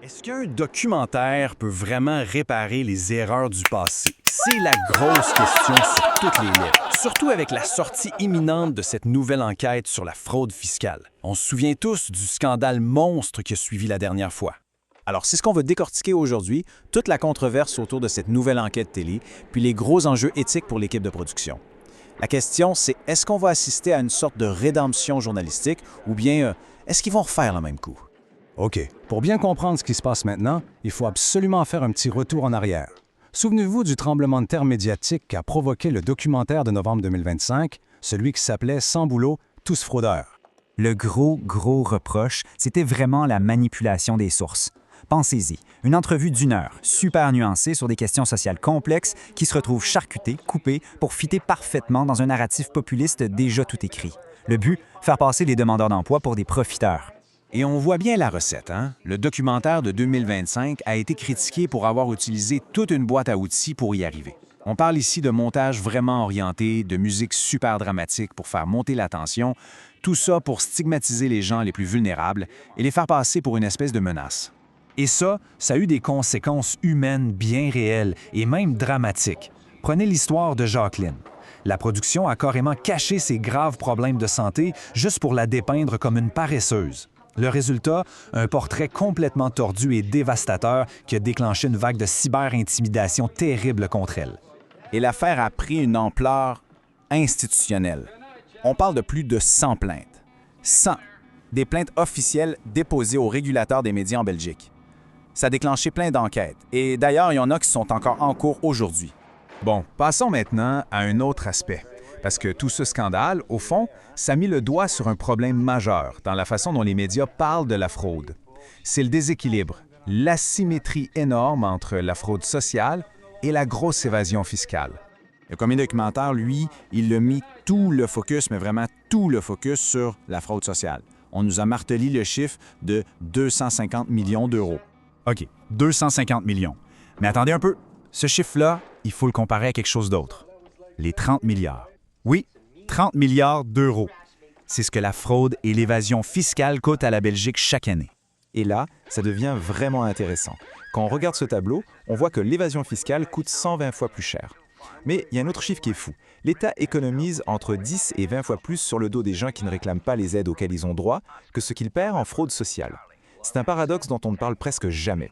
Est-ce qu'un documentaire peut vraiment réparer les erreurs du passé? C'est la grosse question sur toutes les lèvres, surtout avec la sortie imminente de cette nouvelle enquête sur la fraude fiscale. On se souvient tous du scandale monstre qui a suivi la dernière fois. Alors, c'est ce qu'on va décortiquer aujourd'hui, toute la controverse autour de cette nouvelle enquête télé, puis les gros enjeux éthiques pour l'équipe de production. La question, c'est est-ce qu'on va assister à une sorte de rédemption journalistique ou bien est-ce qu'ils vont refaire le même coup? OK. Pour bien comprendre ce qui se passe maintenant, il faut absolument faire un petit retour en arrière. Souvenez-vous du tremblement de terre médiatique qu'a provoqué le documentaire de novembre 2025, celui qui s'appelait « Sans boulot, tous fraudeurs ». Le gros reproche, c'était vraiment la manipulation des sources. Pensez-y, une entrevue d'1 heure, super nuancée sur des questions sociales complexes qui se retrouvent charcutées, coupées pour fitter parfaitement dans un narratif populiste déjà tout écrit. Le but, faire passer les demandeurs d'emploi pour des profiteurs. Et on voit bien la recette, hein? Le documentaire de 2025 a été critiqué pour avoir utilisé toute une boîte à outils pour y arriver. On parle ici de montage vraiment orienté, de musique super dramatique pour faire monter la tension, tout ça pour stigmatiser les gens les plus vulnérables et les faire passer pour une espèce de menace. Et ça a eu des conséquences humaines bien réelles et même dramatiques. Prenez l'histoire de Jacqueline. La production a carrément caché ses graves problèmes de santé juste pour la dépeindre comme une paresseuse. Le résultat, un portrait complètement tordu et dévastateur qui a déclenché une vague de cyber-intimidation terrible contre elle. Et l'affaire a pris une ampleur institutionnelle. On parle de plus de 100 plaintes. 100! Des plaintes officielles déposées au régulateur des médias en Belgique. Ça a déclenché plein d'enquêtes. Et d'ailleurs, il y en a qui sont encore en cours aujourd'hui. Bon, passons maintenant à un autre aspect. Parce que tout ce scandale, au fond, ça a mis le doigt sur un problème majeur dans la façon dont les médias parlent de la fraude. C'est le déséquilibre, l'asymétrie énorme entre la fraude sociale et la grosse évasion fiscale. Le comité documentaire, lui, il a mis tout le focus, mais vraiment tout le focus sur la fraude sociale. On nous a martelé le chiffre de 250 millions d'euros. OK, 250 millions. Mais attendez un peu, ce chiffre-là, il faut le comparer à quelque chose d'autre. Les 30 milliards. Oui, 30 milliards d'euros. C'est ce que la fraude et l'évasion fiscale coûtent à la Belgique chaque année. Et là, ça devient vraiment intéressant. Quand on regarde ce tableau, on voit que l'évasion fiscale coûte 120 fois plus cher. Mais il y a un autre chiffre qui est fou. L'État économise entre 10 et 20 fois plus sur le dos des gens qui ne réclament pas les aides auxquelles ils ont droit que ce qu'il perd en fraude sociale. C'est un paradoxe dont on ne parle presque jamais.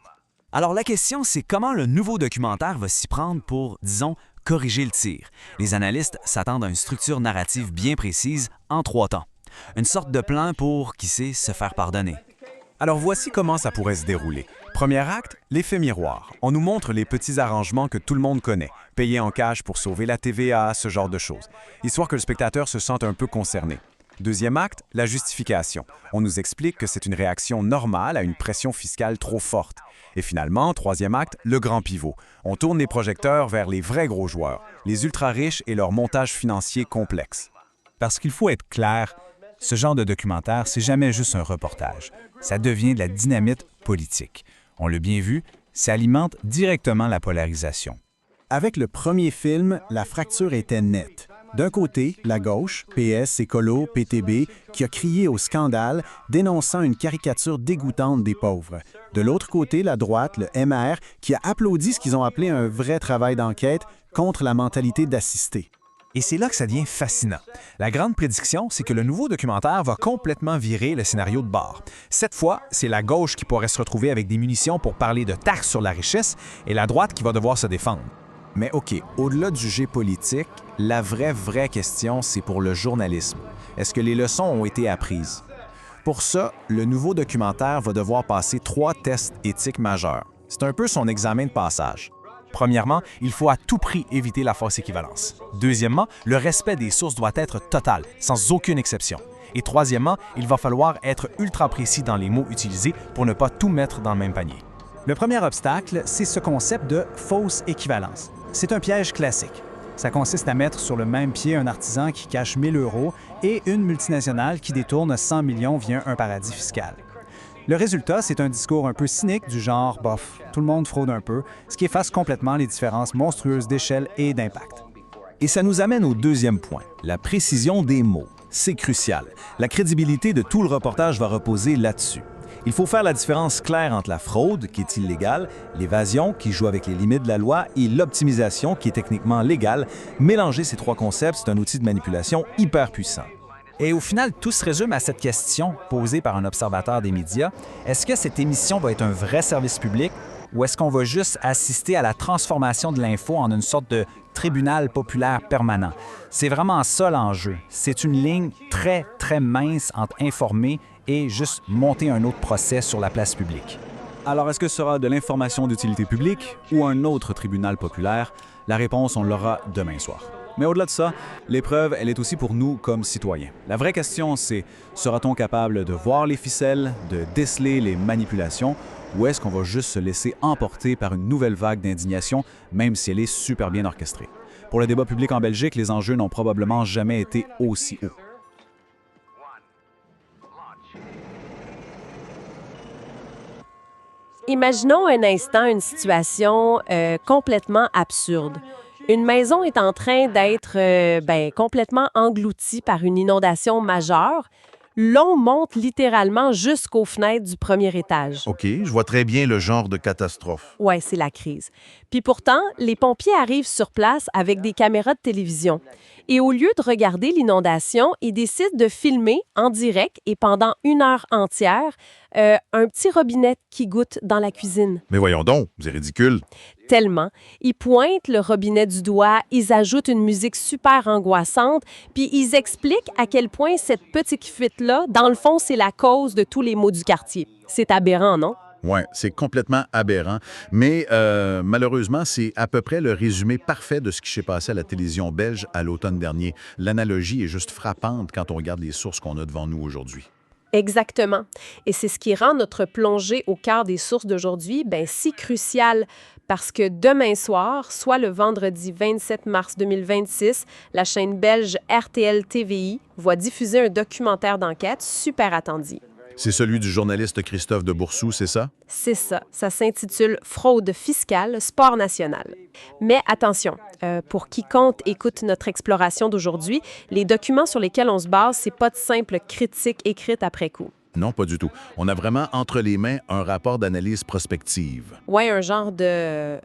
Alors la question, c'est comment le nouveau documentaire va s'y prendre pour, disons, corriger le tir. Les analystes s'attendent à une structure narrative bien précise en 3 temps. Une sorte de plan pour, qui sait, se faire pardonner. Alors voici comment ça pourrait se dérouler. Premier acte, l'effet miroir. On nous montre les petits arrangements que tout le monde connaît. Payer en cash pour sauver la TVA, ce genre de choses. Histoire que le spectateur se sente un peu concerné. Deuxième acte, la justification. On nous explique que c'est une réaction normale à une pression fiscale trop forte. Et finalement, troisième acte, le grand pivot. On tourne les projecteurs vers les vrais gros joueurs, les ultra-riches et leur montage financier complexe. Parce qu'il faut être clair, ce genre de documentaire, c'est jamais juste un reportage. Ça devient de la dynamite politique. On l'a bien vu, ça alimente directement la polarisation. Avec le premier film, la fracture était nette. D'un côté, la gauche, PS, Écolo, PTB, qui a crié au scandale, dénonçant une caricature dégoûtante des pauvres. De l'autre côté, la droite, le MR, qui a applaudi ce qu'ils ont appelé un vrai travail d'enquête contre la mentalité d'assister. Et c'est là que ça devient fascinant. La grande prédiction, c'est que le nouveau documentaire va complètement virer le scénario de bord. Cette fois, c'est la gauche qui pourrait se retrouver avec des munitions pour parler de taxes sur la richesse et la droite qui va devoir se défendre. Mais OK, au-delà du jet politique, la vraie question, c'est pour le journalisme. Est-ce que les leçons ont été apprises? Pour ça, le nouveau documentaire va devoir passer 3 tests éthiques majeurs. C'est un peu son examen de passage. Premièrement, il faut à tout prix éviter la fausse équivalence. Deuxièmement, le respect des sources doit être total, sans aucune exception. Et troisièmement, il va falloir être ultra précis dans les mots utilisés pour ne pas tout mettre dans le même panier. Le premier obstacle, c'est ce concept de fausse équivalence. C'est un piège classique. Ça consiste à mettre sur le même pied un artisan qui cache 1 000 € et une multinationale qui détourne 100 millions via un paradis fiscal. Le résultat, c'est un discours un peu cynique du genre « bof, tout le monde fraude un peu », ce qui efface complètement les différences monstrueuses d'échelle et d'impact. Et ça nous amène au deuxième point, la précision des mots. C'est crucial. La crédibilité de tout le reportage va reposer là-dessus. Il faut faire la différence claire entre la fraude, qui est illégale, l'évasion, qui joue avec les limites de la loi, et l'optimisation, qui est techniquement légale. Mélanger ces trois concepts, c'est un outil de manipulation hyper puissant. Et au final, tout se résume à cette question posée par un observateur des médias. Est-ce que cette émission va être un vrai service public ou est-ce qu'on va juste assister à la transformation de l'info en une sorte de tribunal populaire permanent? C'est vraiment ça l'enjeu. C'est une ligne très, très mince entre informer et juste monter un autre procès sur la place publique. Alors, est-ce que ce sera de l'information d'utilité publique ou un autre tribunal populaire? La réponse, on l'aura demain soir. Mais au-delà de ça, l'épreuve, elle est aussi pour nous comme citoyens. La vraie question, c'est sera-t-on capable de voir les ficelles, de déceler les manipulations, ou est-ce qu'on va juste se laisser emporter par une nouvelle vague d'indignation, même si elle est super bien orchestrée? Pour le débat public en Belgique, les enjeux n'ont probablement jamais été aussi hauts. Imaginons un instant une situation complètement absurde. Une maison est en train d'être complètement engloutie par une inondation majeure. L'eau monte littéralement jusqu'aux fenêtres du premier étage. OK, je vois très bien le genre de catastrophe. Ouais, c'est la crise. Puis pourtant, les pompiers arrivent sur place avec des caméras de télévision. Et au lieu de regarder l'inondation, ils décident de filmer en direct et pendant 1 heure entière un petit robinet qui goûte dans la cuisine. Mais voyons donc, c'est ridicule. Tellement. Ils pointent le robinet du doigt, ils ajoutent une musique super angoissante, puis ils expliquent à quel point cette petite fuite-là, dans le fond, c'est la cause de tous les maux du quartier. C'est aberrant, non? Oui, c'est complètement aberrant. Mais malheureusement, c'est à peu près le résumé parfait de ce qui s'est passé à la télévision belge à l'automne dernier. L'analogie est juste frappante quand on regarde les sources qu'on a devant nous aujourd'hui. Exactement. Et c'est ce qui rend notre plongée au cœur des sources d'aujourd'hui si cruciale. Parce que demain soir, soit le vendredi 27 mars 2026, la chaîne belge RTL TVI va diffuser un documentaire d'enquête super attendu. C'est celui du journaliste Christophe de Boursou, c'est ça? C'est ça. Ça s'intitule « Fraude fiscale, sport national ». Mais attention, pour quiconque écoute notre exploration d'aujourd'hui, les documents sur lesquels on se base, c'est pas de simple critique écrite après coup. Non, pas du tout. On a vraiment entre les mains un rapport d'analyse prospective. Oui, un genre de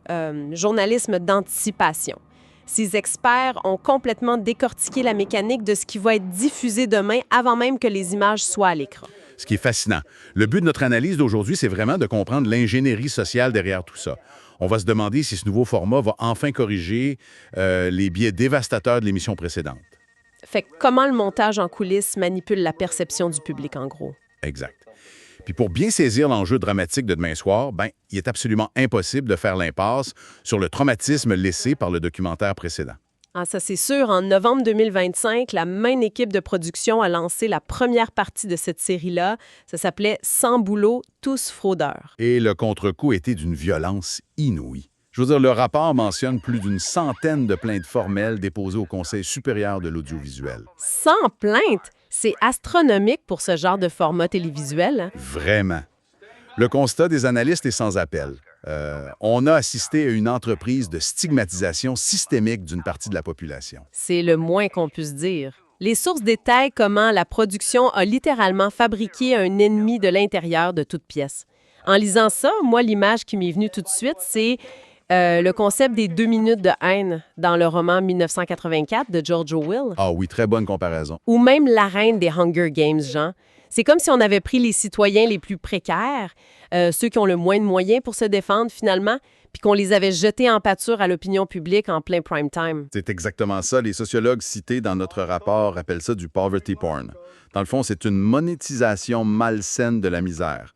journalisme d'anticipation. Ces experts ont complètement décortiqué la mécanique de ce qui va être diffusé demain avant même que les images soient à l'écran. Ce qui est fascinant. Le but de notre analyse d'aujourd'hui, c'est vraiment de comprendre l'ingénierie sociale derrière tout ça. On va se demander si ce nouveau format va enfin corriger les biais dévastateurs de l'émission précédente. Fait que comment le montage en coulisses manipule la perception du public, en gros? Exact. Puis pour bien saisir l'enjeu dramatique de demain soir, il est absolument impossible de faire l'impasse sur le traumatisme laissé par le documentaire précédent. Ah, ça, c'est sûr. En novembre 2025, la même équipe de production a lancé la première partie de cette série-là. Ça s'appelait « Sans boulot, tous fraudeurs ». Et le contre-coup était d'une violence inouïe. Je veux dire, le rapport mentionne plus d'une centaine de plaintes formelles déposées au Conseil supérieur de l'audiovisuel. 100 plaintes? C'est astronomique pour ce genre de format télévisuel. Hein? Vraiment. Le constat des analystes est sans appel. On a assisté à une entreprise de stigmatisation systémique d'une partie de la population. C'est le moins qu'on puisse dire. Les sources détaillent comment la production a littéralement fabriqué un ennemi de l'intérieur de toute pièce. En lisant ça, moi, l'image qui m'est venue tout de suite, c'est le concept des 2 minutes de haine dans le roman 1984 de George Orwell. Ah oui, très bonne comparaison. Ou même l'arène des Hunger Games, Jean. C'est comme si on avait pris les citoyens les plus précaires, ceux qui ont le moins de moyens pour se défendre finalement, puis qu'on les avait jetés en pâture à l'opinion publique en plein prime time. C'est exactement ça. Les sociologues cités dans notre rapport appellent ça du poverty porn. Dans le fond, c'est une monétisation malsaine de la misère.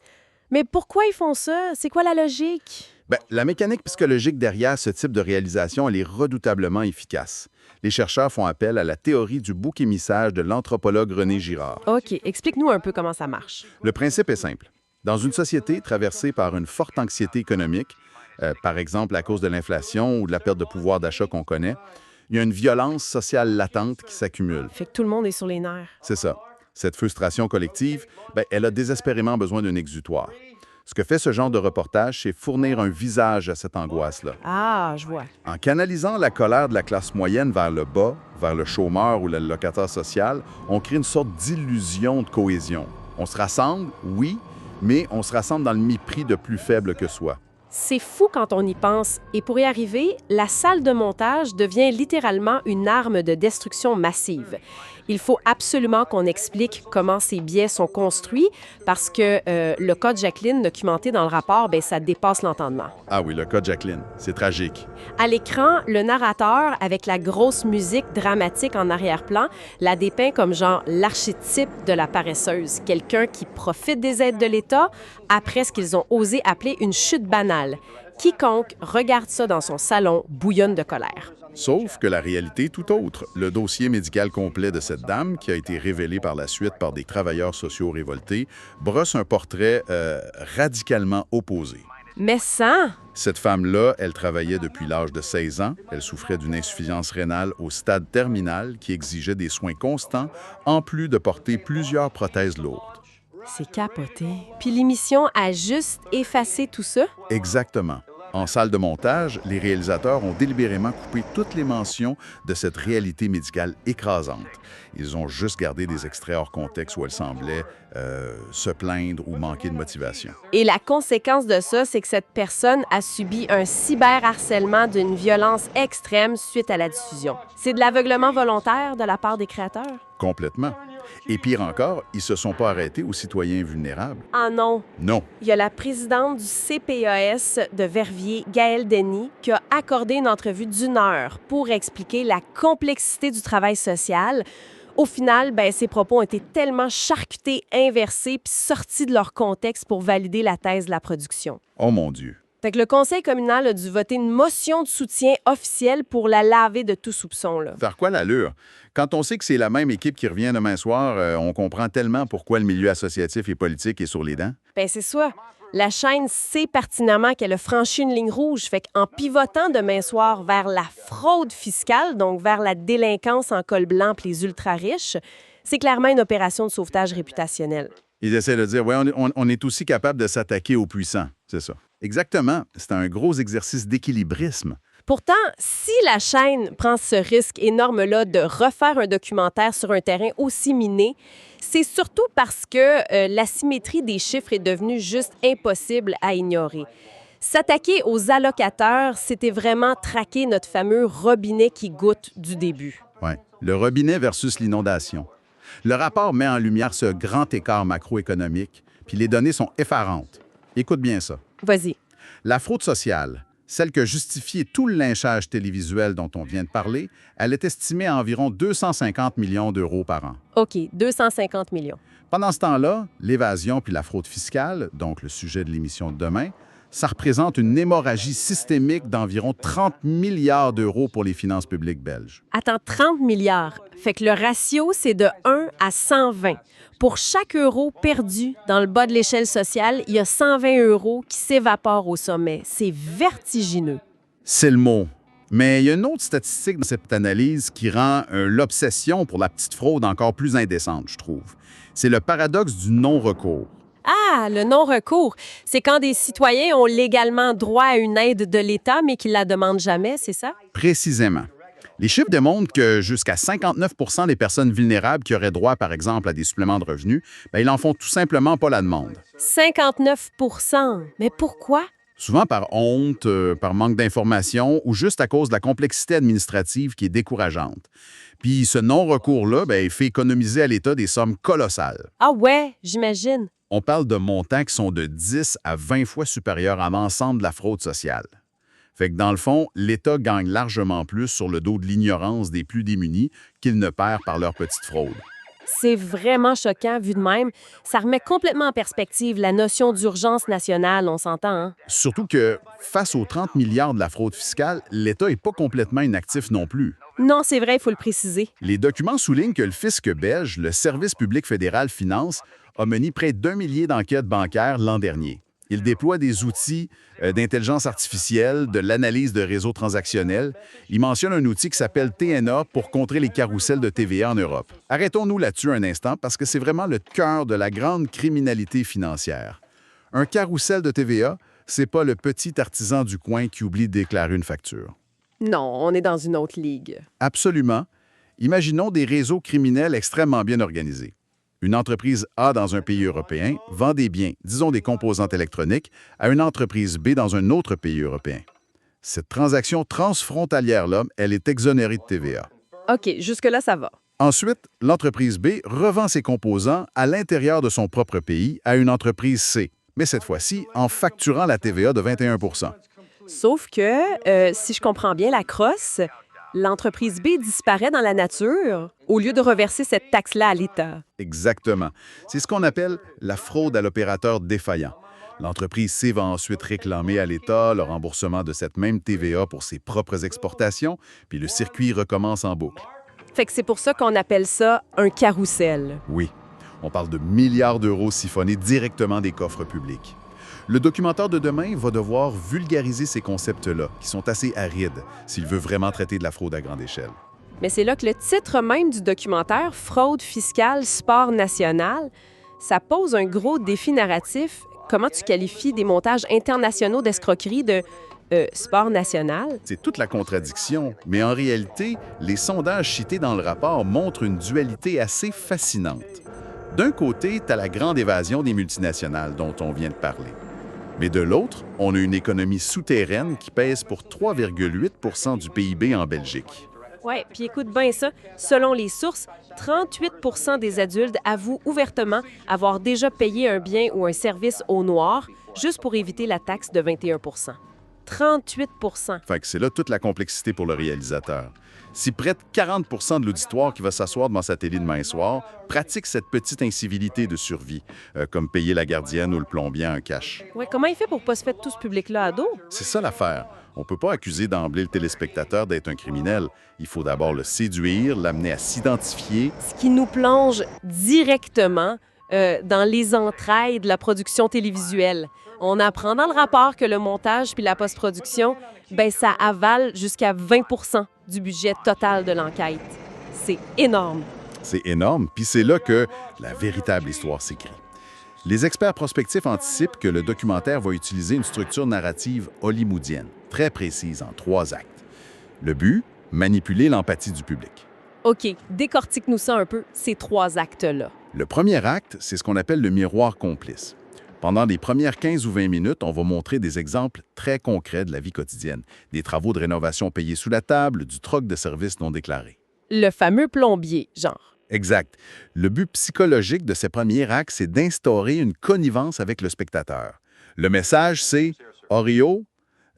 Mais pourquoi ils font ça? C'est quoi la logique? La mécanique psychologique derrière ce type de réalisation, elle est redoutablement efficace. Les chercheurs font appel à la théorie du bouc émissage de l'anthropologue René Girard. OK, explique-nous un peu comment ça marche. Le principe est simple. Dans une société traversée par une forte anxiété économique, par exemple à cause de l'inflation ou de la perte de pouvoir d'achat qu'on connaît, il y a une violence sociale latente qui s'accumule. Fait que tout le monde est sur les nerfs. C'est ça. Cette frustration collective, elle a désespérément besoin d'un exutoire. Ce que fait ce genre de reportage, c'est fournir un visage à cette angoisse-là. Ah, je vois. En canalisant la colère de la classe moyenne vers le bas, vers le chômeur ou le locataire social, on crée une sorte d'illusion de cohésion. On se rassemble, oui, mais on se rassemble dans le mépris de plus faibles que soi. C'est fou quand on y pense, et pour y arriver, la salle de montage devient littéralement une arme de destruction massive. Il faut absolument qu'on explique comment ces biais sont construits, parce que le cas de Jacqueline documenté dans le rapport, bien, ça dépasse l'entendement. Ah oui, le cas de Jacqueline, c'est tragique. À l'écran, le narrateur, avec la grosse musique dramatique en arrière-plan, la dépeint comme genre l'archétype de la paresseuse, quelqu'un qui profite des aides de l'État après ce qu'ils ont osé appeler une chute banale. Quiconque regarde ça dans son salon bouillonne de colère. Sauf que la réalité est tout autre. Le dossier médical complet de cette dame, qui a été révélé par la suite par des travailleurs sociaux révoltés, brosse un portrait radicalement opposé. Mais sans... Cette femme-là, elle travaillait depuis l'âge de 16 ans. Elle souffrait d'une insuffisance rénale au stade terminal qui exigeait des soins constants, en plus de porter plusieurs prothèses lourdes. C'est capoté. Puis l'émission a juste effacé tout ça? Exactement. En salle de montage, les réalisateurs ont délibérément coupé toutes les mentions de cette réalité médicale écrasante. Ils ont juste gardé des extraits hors contexte où elle semblait se plaindre ou manquer de motivation. Et la conséquence de ça, c'est que cette personne a subi un cyberharcèlement d'une violence extrême suite à la diffusion. C'est de l'aveuglement volontaire de la part des créateurs? Complètement. Et pire encore, ils ne se sont pas arrêtés aux citoyens vulnérables. Ah non! Non. Il y a la présidente du CPAS de Verviers, Gaëlle Denis, qui a accordé une entrevue d'1 heure pour expliquer la complexité du travail social. Au final, ben, ses propos ont été tellement charcutés, inversés puis sortis de leur contexte pour valider la thèse de la production. Oh mon Dieu! Fait que le conseil communal a dû voter une motion de soutien officielle pour la laver de tout soupçon. Là. Faire quoi l'allure? Quand on sait que c'est la même équipe qui revient demain soir, on comprend tellement pourquoi le milieu associatif et politique est sur les dents. Ben c'est ça. La chaîne sait pertinemment qu'elle a franchi une ligne rouge. Fait qu'en pivotant demain soir vers la fraude fiscale, donc vers la délinquance en col blanc et les ultra-riches, c'est clairement une opération de sauvetage réputationnel. Ils essaient de dire, oui, on est aussi capable de s'attaquer aux puissants, c'est ça. Exactement. C'est un gros exercice d'équilibrisme. Pourtant, si la chaîne prend ce risque énorme-là de refaire un documentaire sur un terrain aussi miné, c'est surtout parce que l'asymétrie des chiffres est devenue juste impossible à ignorer. S'attaquer aux allocateurs, c'était vraiment traquer notre fameux robinet qui goûte du début. Oui, le robinet versus l'inondation. Le rapport met en lumière ce grand écart macroéconomique, puis les données sont effarantes. Écoute bien ça. Vas-y. La fraude sociale, celle que justifiait tout le lynchage télévisuel dont on vient de parler, elle est estimée à environ 250 millions d'euros par an. OK, 250 millions. Pendant ce temps-là, l'évasion puis la fraude fiscale, donc le sujet de l'émission de demain, ça représente une hémorragie systémique d'environ 30 milliards d'euros pour les finances publiques belges. Attends, 30 milliards. Fait que le ratio, c'est de 1 à 120. Pour chaque euro perdu dans le bas de l'échelle sociale, il y a 120 euros qui s'évaporent au sommet. C'est vertigineux. C'est le mot. Mais il y a une autre statistique dans cette analyse qui rend l'obsession pour la petite fraude encore plus indécente, je trouve. C'est le paradoxe du non-recours. Ah, le non-recours. C'est quand des citoyens ont légalement droit à une aide de l'État, mais qu'ils ne la demandent jamais, c'est ça? Précisément. Les chiffres démontrent que jusqu'à 59 des personnes vulnérables qui auraient droit, par exemple, à des suppléments de revenus, bien, ils n'en font tout simplement pas la demande. 59 Mais pourquoi? Souvent par honte, par manque d'information ou juste à cause de la complexité administrative qui est décourageante. Puis ce non-recours-là, bien, il fait économiser à l'État des sommes colossales. Ah ouais, j'imagine. On parle de montants qui sont de 10 à 20 fois supérieurs à l'ensemble de la fraude sociale. Fait que dans le fond, l'État gagne largement plus sur le dos de l'ignorance des plus démunis qu'il ne perd par leur petite fraude. C'est vraiment choquant vu de même. Ça remet complètement en perspective la notion d'urgence nationale, on s'entend, hein? Surtout que, face aux 30 milliards de la fraude fiscale, l'État n'est pas complètement inactif non plus. Non, c'est vrai, il faut le préciser. Les documents soulignent que le fisc belge, le Service public fédéral Finance, a mené près d'1 millier d'enquêtes bancaires l'an dernier. Il déploie des outils d'intelligence artificielle, de l'analyse de réseaux transactionnels. Il mentionne un outil qui s'appelle TNA pour contrer les carrousels de TVA en Europe. Arrêtons-nous là-dessus un instant parce que c'est vraiment le cœur de la grande criminalité financière. Un carrousel de TVA, c'est pas le petit artisan du coin qui oublie de déclarer une facture. Non, on est dans une autre ligue. Absolument. Imaginons des réseaux criminels extrêmement bien organisés. Une entreprise A dans un pays européen vend des biens, disons des composantes électroniques, à une entreprise B dans un autre pays européen. Cette transaction transfrontalière-là, elle est exonérée de TVA. OK, jusque-là, ça va. Ensuite, l'entreprise B revend ses composants à l'intérieur de son propre pays à une entreprise C, mais cette fois-ci en facturant la TVA de 21 %. Sauf que, si je comprends bien la crosse, l'entreprise B disparaît dans la nature au lieu de reverser cette taxe-là à l'État. Exactement. C'est ce qu'on appelle la fraude à l'opérateur défaillant. L'entreprise C va ensuite réclamer à l'État le remboursement de cette même TVA pour ses propres exportations, puis le circuit recommence en boucle. Fait que c'est pour ça qu'on appelle ça un carrousel. Oui, on parle de milliards d'euros siphonnés directement des coffres publics. Le documentaire de demain va devoir vulgariser ces concepts-là, qui sont assez arides, s'il veut vraiment traiter de la fraude à grande échelle. Mais c'est là que le titre même du documentaire, Fraude fiscale, sport national, ça pose un gros défi narratif. Comment tu qualifies des montages internationaux d'escroquerie de sport national? C'est toute la contradiction, mais en réalité, les sondages cités dans le rapport montrent une dualité assez fascinante. D'un côté, tu as la grande évasion des multinationales dont on vient de parler. Mais de l'autre, on a une économie souterraine qui pèse pour 3,8 % du PIB en Belgique. Oui, puis écoute bien ça. Selon les sources, 38 % des adultes avouent ouvertement avoir déjà payé un bien ou un service au noir juste pour éviter la taxe de 21 %. 38 %. Fait que c'est là toute la complexité pour le réalisateur. Si près de 40 % de l'auditoire qui va s'asseoir devant sa télé demain soir pratique cette petite incivilité de survie, comme payer la gardienne ou le plombier en cash. Ouais, comment il fait pour pas se faire tout ce public-là à dos? C'est ça l'affaire. On ne peut pas accuser d'emblée le téléspectateur d'être un criminel. Il faut d'abord le séduire, l'amener à s'identifier. Ce qui nous plonge directement dans les entrailles de la production télévisuelle. On apprend dans le rapport que le montage puis la post-production, ben ça avale jusqu'à 20 % du budget total de l'enquête. C'est énorme. C'est énorme, puis c'est là que la véritable histoire s'écrit. Les experts prospectifs anticipent que le documentaire va utiliser une structure narrative hollywoodienne, très précise en 3 actes. Le but, manipuler l'empathie du public. OK, décortique-nous ça un peu, ces 3 actes-là. Le premier acte, c'est ce qu'on appelle le miroir complice. Pendant les premières 15 ou 20 minutes, on va montrer des exemples très concrets de la vie quotidienne, des travaux de rénovation payés sous la table, du troc de services non déclarés. Le fameux plombier, genre. Exact. Le but psychologique de ces premiers actes, c'est d'instaurer une connivence avec le spectateur. Le message, c'est « Oreo,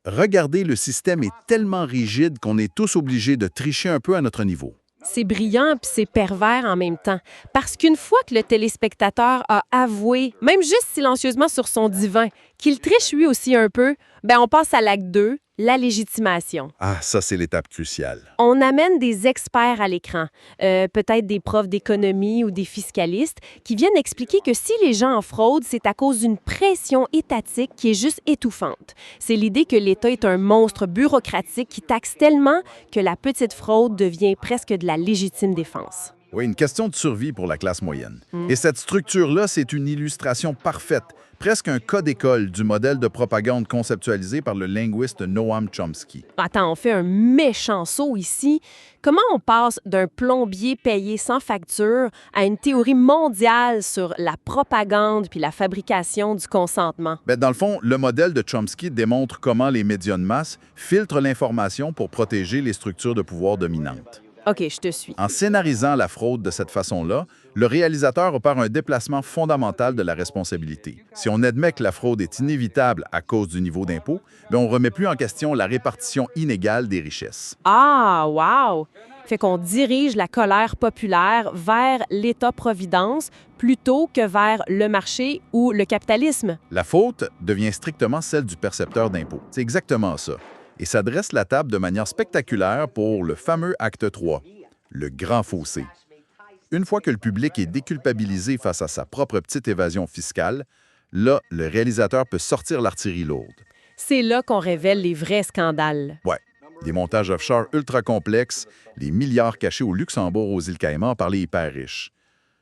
regardez, le système est tellement rigide qu'on est tous obligés de tricher un peu à notre niveau. » C'est brillant puis c'est pervers en même temps. Parce qu'une fois que le téléspectateur a avoué, même juste silencieusement sur son divan, qu'il triche lui aussi un peu, ben on passe à l'acte 2, la légitimation. Ah, ça, c'est l'étape cruciale. On amène des experts à l'écran, peut-être des profs d'économie ou des fiscalistes, qui viennent expliquer que si les gens en fraude, c'est à cause d'une pression étatique qui est juste étouffante. C'est l'idée que l'État est un monstre bureaucratique qui taxe tellement que la petite fraude devient presque de la légitime défense. Oui, une question de survie pour la classe moyenne. Et cette structure-là, c'est une illustration parfaite, presque un cas d'école du modèle de propagande conceptualisé par le linguiste Noam Chomsky. Attends, on fait un méchant saut ici. Comment on passe d'un plombier payé sans facture à une théorie mondiale sur la propagande puis la fabrication du consentement? Bien, dans le fond, le modèle de Chomsky démontre comment les médias de masse filtrent l'information pour protéger les structures de pouvoir dominantes. OK, je te suis. En scénarisant la fraude de cette façon-là, le réalisateur opère un déplacement fondamental de la responsabilité. Si on admet que la fraude est inévitable à cause du niveau d'impôt, bien, on ne remet plus en question la répartition inégale des richesses. Ah, wow! Fait qu'on dirige la colère populaire vers l'État-providence plutôt que vers le marché ou le capitalisme. La faute devient strictement celle du percepteur d'impôt. C'est exactement ça. Et ça dresse la table de manière spectaculaire pour le fameux acte 3, le grand fossé. Une fois que le public est déculpabilisé face à sa propre petite évasion fiscale, là, le réalisateur peut sortir l'artillerie lourde. C'est là qu'on révèle les vrais scandales. Ouais, des montages offshore ultra complexes, les milliards cachés au Luxembourg, aux îles Caïmans par les hyper riches.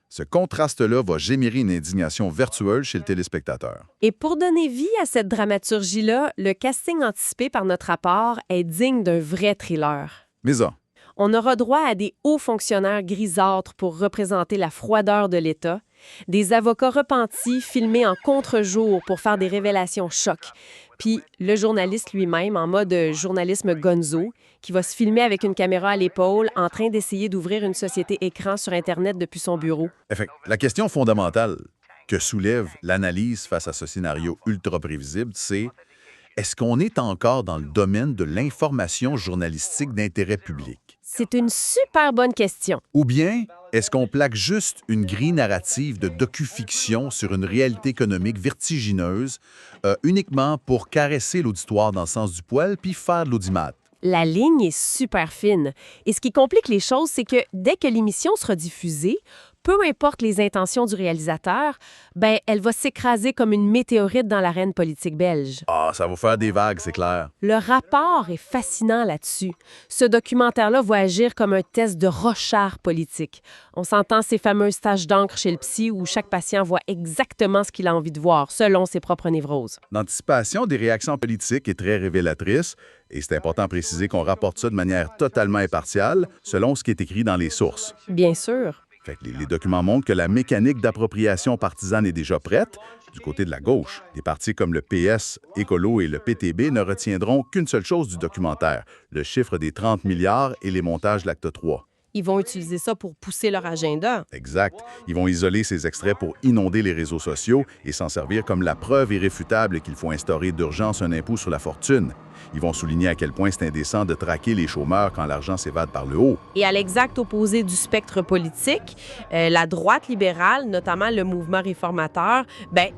Ce contraste-là va générer une indignation vertueuse chez le téléspectateur. Et pour donner vie à cette dramaturgie-là, le casting anticipé par notre rapport est digne d'un vrai thriller. Mais ça. On aura droit à des hauts fonctionnaires grisâtres pour représenter la froideur de l'État, Des avocats repentis filmés en contre-jour pour faire des révélations choc. Puis le journaliste lui-même, en mode journalisme gonzo, qui va se filmer avec une caméra à l'épaule en train d'essayer d'ouvrir une société écran sur Internet depuis son bureau. La question fondamentale que soulève l'analyse face à ce scénario ultra prévisible, c'est est-ce qu'on est encore dans le domaine de l'information journalistique d'intérêt public? C'est une super bonne question. Ou bien, est-ce qu'on plaque juste une grille narrative de docu-fiction sur une réalité économique vertigineuse uniquement pour caresser l'auditoire dans le sens du poil puis faire de l'audimat? La ligne est super fine. Et ce qui complique les choses, c'est que dès que l'émission sera diffusée, peu importe les intentions du réalisateur, elle va s'écraser comme une météorite dans l'arène politique belge. Ah, ça va faire des vagues, c'est clair. Le rapport est fascinant là-dessus. Ce documentaire-là va agir comme un test de Rorschach politique. On s'entend ces fameuses taches d'encre chez le psy où chaque patient voit exactement ce qu'il a envie de voir, selon ses propres névroses. L'anticipation des réactions politiques est très révélatrice, et c'est important de préciser qu'on rapporte ça de manière totalement impartiale, selon ce qui est écrit dans les sources. Bien sûr. Les documents montrent que la mécanique d'appropriation partisane est déjà prête. Du côté de la gauche, des partis comme le PS, Écolo et le PTB ne retiendront qu'une seule chose du documentaire, le chiffre des 30 milliards et les montages de l'acte 3. Ils vont utiliser ça pour pousser leur agenda. Exact. Ils vont isoler ces extraits pour inonder les réseaux sociaux et s'en servir comme la preuve irréfutable qu'il faut instaurer d'urgence un impôt sur la fortune. Ils vont souligner à quel point c'est indécent de traquer les chômeurs quand l'argent s'évade par le haut. Et à l'exact opposé du spectre politique, la droite libérale, notamment le mouvement réformateur,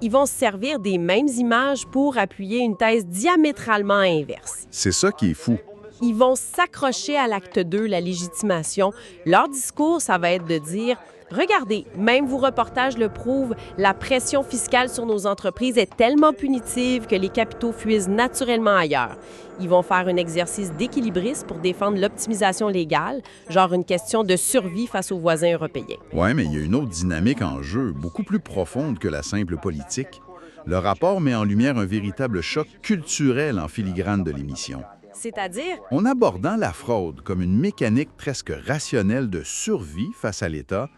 ils vont se servir des mêmes images pour appuyer une thèse diamétralement inverse. C'est ça qui est fou. Ils vont s'accrocher à l'acte 2, la légitimation. Leur discours, ça va être de dire « Regardez, même vos reportages le prouvent, la pression fiscale sur nos entreprises est tellement punitive que les capitaux fuisent naturellement ailleurs. » Ils vont faire un exercice d'équilibriste pour défendre l'optimisation légale, genre une question de survie face aux voisins européens. Oui, mais il y a une autre dynamique en jeu, beaucoup plus profonde que la simple politique. Le rapport met en lumière un véritable choc culturel en filigrane de l'émission. C'est-à-dire? En abordant la fraude comme une mécanique presque rationnelle de survie face à l'État,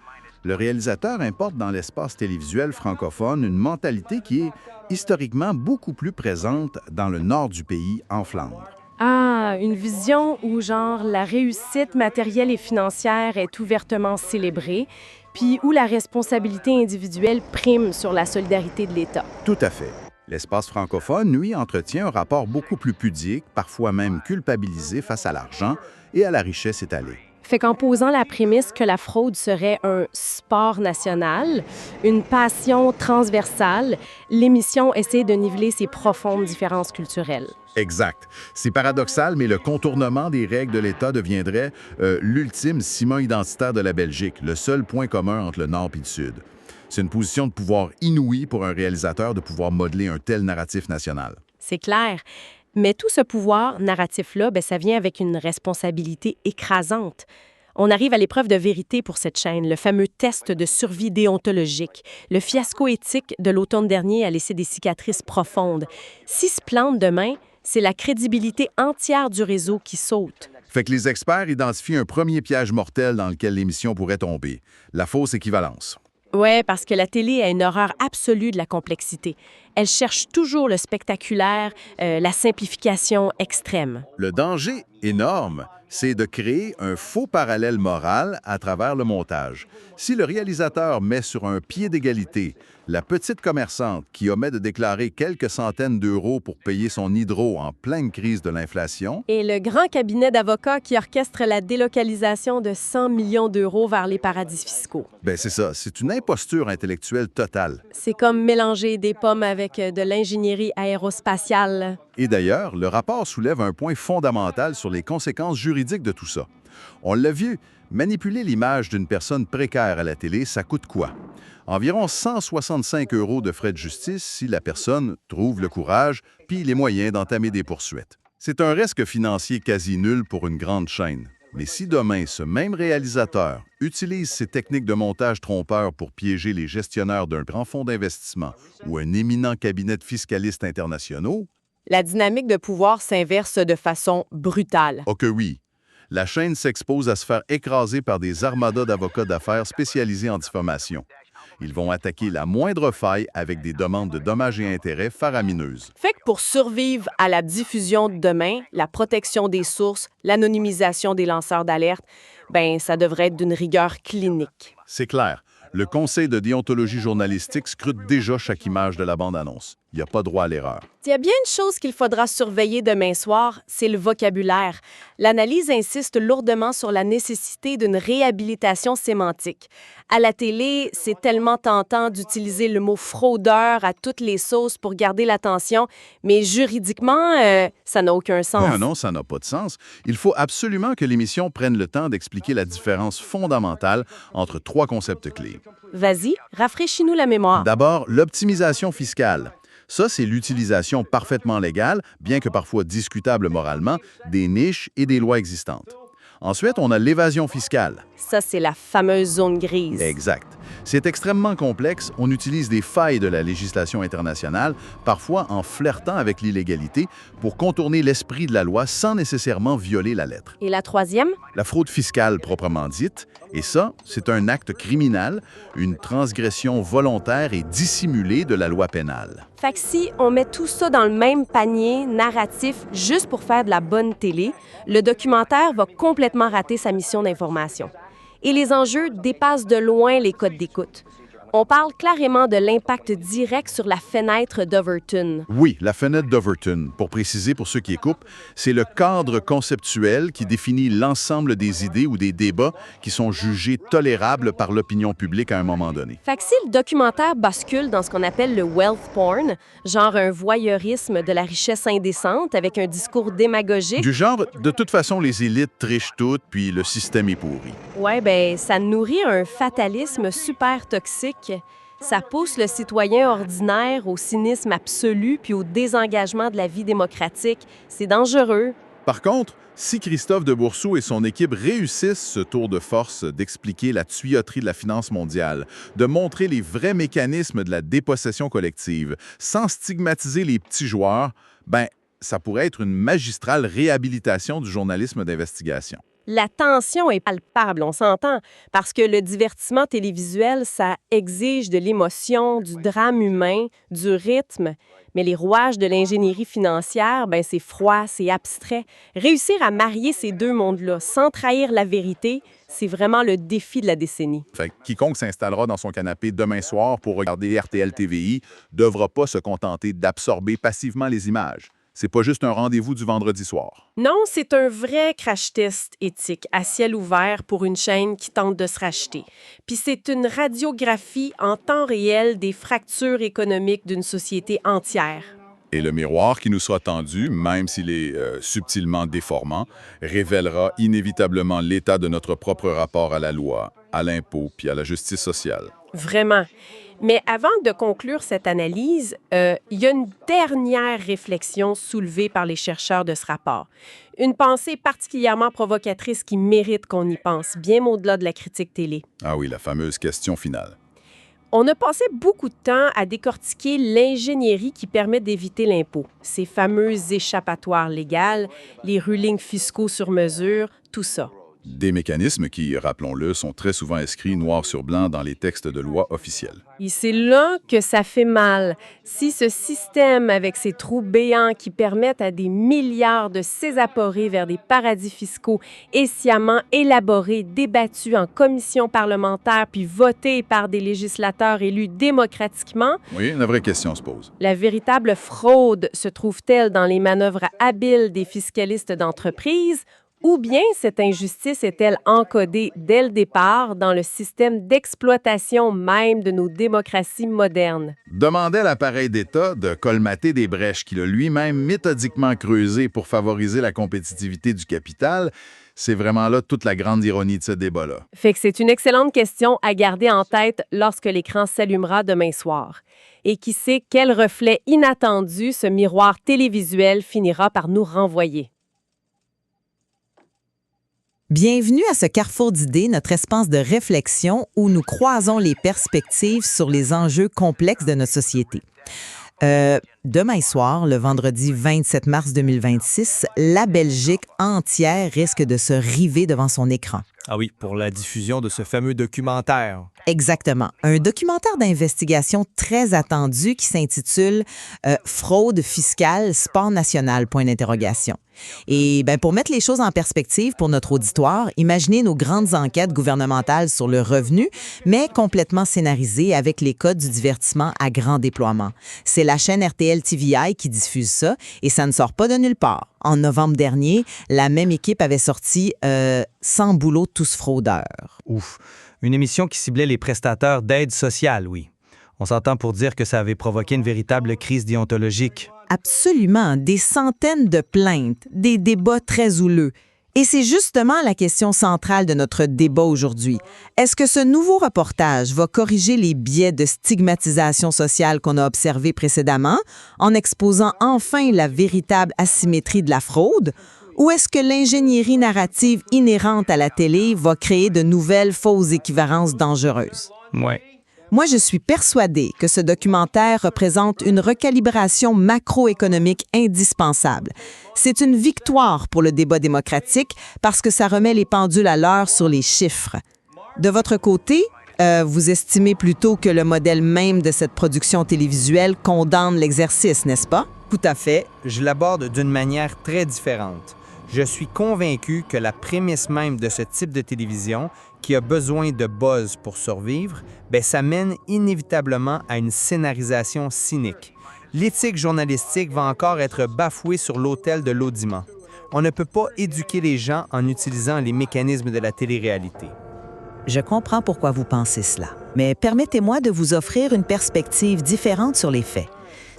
le réalisateur importe dans l'espace télévisuel francophone une mentalité qui est historiquement beaucoup plus présente dans le nord du pays, en Flandre. Ah, une vision où, genre, la réussite matérielle et financière est ouvertement célébrée, puis où la responsabilité individuelle prime sur la solidarité de l'État. Tout à fait. L'espace francophone, lui, entretient un rapport beaucoup plus pudique, parfois même culpabilisé face à l'argent et à la richesse étalée. Fait qu'en posant la prémisse que la fraude serait un sport national, une passion transversale, l'émission essaie de niveler ces profondes différences culturelles. Exact. C'est paradoxal, mais le contournement des règles de l'État deviendrait l'ultime ciment identitaire de la Belgique, le seul point commun entre le Nord et le Sud. C'est une position de pouvoir inouïe pour un réalisateur de pouvoir modeler un tel narratif national. C'est clair. Mais tout ce pouvoir narratif-là, ça vient avec une responsabilité écrasante. On arrive à l'épreuve de vérité pour cette chaîne, le fameux test de survie déontologique. Le fiasco éthique de l'automne dernier a laissé des cicatrices profondes. S'ils se plantent demain, c'est la crédibilité entière du réseau qui saute. Fait que les experts identifient un premier piège mortel dans lequel l'émission pourrait tomber, la fausse équivalence. Oui, parce que la télé a une horreur absolue de la complexité. Elle cherche toujours le spectaculaire, la simplification extrême. Le danger énorme, c'est de créer un faux parallèle moral à travers le montage. Si le réalisateur met sur un pied d'égalité la petite commerçante qui omet de déclarer quelques centaines d'euros pour payer son hydro en pleine crise de l'inflation, et le grand cabinet d'avocats qui orchestre la délocalisation de 100 millions d'euros vers les paradis fiscaux. C'est ça, c'est une imposture intellectuelle totale. C'est comme mélanger des pommes avec de l'ingénierie aérospatiale. Et d'ailleurs, le rapport soulève un point fondamental sur les conséquences juridiques de tout ça. On l'a vu, manipuler l'image d'une personne précaire à la télé, ça coûte quoi? Environ 165 € de frais de justice si la personne trouve le courage puis les moyens d'entamer des poursuites. C'est un risque financier quasi nul pour une grande chaîne. Mais si demain, ce même réalisateur utilise ces techniques de montage trompeur pour piéger les gestionnaires d'un grand fonds d'investissement ou un éminent cabinet de fiscalistes internationaux, la dynamique de pouvoir s'inverse de façon brutale. Oh que oui. La chaîne s'expose à se faire écraser par des armadas d'avocats d'affaires spécialisés en diffamation. Ils vont attaquer la moindre faille avec des demandes de dommages et intérêts faramineuses. Fait que pour survivre à la diffusion de demain, la protection des sources, l'anonymisation des lanceurs d'alerte, ben ça devrait être d'une rigueur clinique. C'est clair. Le Conseil de déontologie journalistique scrute déjà chaque image de la bande-annonce. Il n'y a pas droit à l'erreur. Il y a bien une chose qu'il faudra surveiller demain soir, c'est le vocabulaire. L'analyse insiste lourdement sur la nécessité d'une réhabilitation sémantique. À la télé, c'est tellement tentant d'utiliser le mot fraudeur à toutes les sauces pour garder l'attention, mais juridiquement, ça n'a aucun sens. Non, ça n'a pas de sens. Il faut absolument que l'émission prenne le temps d'expliquer la différence fondamentale entre 3 concepts clés. Vas-y, rafraîchis-nous la mémoire. D'abord, l'optimisation fiscale. Ça, c'est l'utilisation parfaitement légale, bien que parfois discutable moralement, des niches et des lois existantes. Ensuite, on a l'évasion fiscale. Ça, c'est la fameuse zone grise. Exact. C'est extrêmement complexe. On utilise des failles de la législation internationale, parfois en flirtant avec l'illégalité, pour contourner l'esprit de la loi sans nécessairement violer la lettre. Et la troisième? La fraude fiscale proprement dite. Et ça, c'est un acte criminel, une transgression volontaire et dissimulée de la loi pénale. Fait que si on met tout ça dans le même panier narratif juste pour faire de la bonne télé, le documentaire va complètement rater sa mission d'information. Et les enjeux dépassent de loin les codes d'écoute. On parle clairement de l'impact direct sur la fenêtre d'Overton. Oui, la fenêtre d'Overton, pour préciser pour ceux qui écoutent, c'est le cadre conceptuel qui définit l'ensemble des idées ou des débats qui sont jugés tolérables par l'opinion publique à un moment donné. Fait que si le documentaire bascule dans ce qu'on appelle le wealth porn, genre un voyeurisme de la richesse indécente avec un discours démagogique... Du genre, de toute façon, les élites trichent toutes, puis le système est pourri. Ouais, ben ça nourrit un fatalisme super toxique. Ça pousse le citoyen ordinaire au cynisme absolu puis au désengagement de la vie démocratique. C'est dangereux. Par contre, si Christophe de Bourseau et son équipe réussissent ce tour de force d'expliquer la tuyauterie de la finance mondiale, de montrer les vrais mécanismes de la dépossession collective, sans stigmatiser les petits joueurs, ben, ça pourrait être une magistrale réhabilitation du journalisme d'investigation. La tension est palpable, on s'entend, parce que le divertissement télévisuel, ça exige de l'émotion, du drame humain, du rythme. Mais les rouages de l'ingénierie financière, ben c'est froid, c'est abstrait. Réussir à marier ces deux mondes-là sans trahir la vérité, c'est vraiment le défi de la décennie. Fait que quiconque s'installera dans son canapé demain soir pour regarder RTL TVI ne devra pas se contenter d'absorber passivement les images. C'est pas juste un rendez-vous du vendredi soir. Non, c'est un vrai crash test éthique à ciel ouvert pour une chaîne qui tente de se racheter. Puis c'est une radiographie en temps réel des fractures économiques d'une société entière. Et le miroir qui nous sera tendu, même s'il est subtilement déformant, révélera inévitablement l'état de notre propre rapport à la loi, à l'impôt puis à la justice sociale. Vraiment. Mais avant de conclure cette analyse, il y a une dernière réflexion soulevée par les chercheurs de ce rapport. Une pensée particulièrement provocatrice qui mérite qu'on y pense, bien au-delà de la critique télé. Ah oui, la fameuse question finale. On a passé beaucoup de temps à décortiquer l'ingénierie qui permet d'éviter l'impôt. Ces fameuses échappatoires légales, les rulings fiscaux sur mesure, tout ça. Des mécanismes qui, rappelons-le, sont très souvent inscrits noir sur blanc dans les textes de loi officiels. Et c'est là que ça fait mal. Si ce système, avec ses trous béants qui permettent à des milliards de s'évaporer vers des paradis fiscaux est sciemment élaboré, débattu en commission parlementaire puis voté par des législateurs élus démocratiquement... Oui, la vraie question se pose. La véritable fraude se trouve-t-elle dans les manœuvres habiles des fiscalistes d'entreprise? Ou bien cette injustice est-elle encodée dès le départ dans le système d'exploitation même de nos démocraties modernes? Demandait à l'appareil d'État de colmater des brèches qu'il a lui-même méthodiquement creusées pour favoriser la compétitivité du capital. C'est vraiment là toute la grande ironie de ce débat-là. Fait que c'est une excellente question à garder en tête lorsque l'écran s'allumera demain soir. Et qui sait quel reflet inattendu ce miroir télévisuel finira par nous renvoyer. Bienvenue à ce carrefour d'idées, notre espace de réflexion où nous croisons les perspectives sur les enjeux complexes de notre société. demain soir, le vendredi 27 mars 2026, la Belgique entière risque de se river devant son écran. Ah oui, pour la diffusion de ce fameux documentaire. Exactement. Un documentaire d'investigation très attendu qui s'intitule Fraude fiscale, sport national, point d'interrogation. Et pour mettre les choses en perspective pour notre auditoire, imaginez nos grandes enquêtes gouvernementales sur le revenu, mais complètement scénarisées avec les codes du divertissement à grand déploiement. C'est la chaîne RTL TVI qui diffuse ça et ça ne sort pas de nulle part. En novembre dernier, la même équipe avait sorti Sans boulot, tous fraudeurs. Ouf. Une émission qui ciblait les prestataires d'aide sociale, oui. On s'entend pour dire que ça avait provoqué une véritable crise déontologique. Absolument. Des centaines de plaintes, des débats très houleux. Et c'est justement la question centrale de notre débat aujourd'hui. Est-ce que ce nouveau reportage va corriger les biais de stigmatisation sociale qu'on a observés précédemment en exposant enfin la véritable asymétrie de la fraude? Ou est-ce que l'ingénierie narrative inhérente à la télé va créer de nouvelles fausses équivalences dangereuses? Ouais. Moi, je suis persuadée que ce documentaire représente une recalibration macroéconomique indispensable. C'est une victoire pour le débat démocratique parce que ça remet les pendules à l'heure sur les chiffres. De votre côté, vous estimez plutôt que le modèle même de cette production télévisuelle condamne l'exercice, n'est-ce pas? Tout à fait. Je l'aborde d'une manière très différente. Je suis convaincu que la prémisse même de ce type de télévision, qui a besoin de buzz pour survivre, ça mène inévitablement à une scénarisation cynique. L'éthique journalistique va encore être bafouée sur l'autel de l'audimat. On ne peut pas éduquer les gens en utilisant les mécanismes de la télé-réalité. Je comprends pourquoi vous pensez cela, mais permettez-moi de vous offrir une perspective différente sur les faits.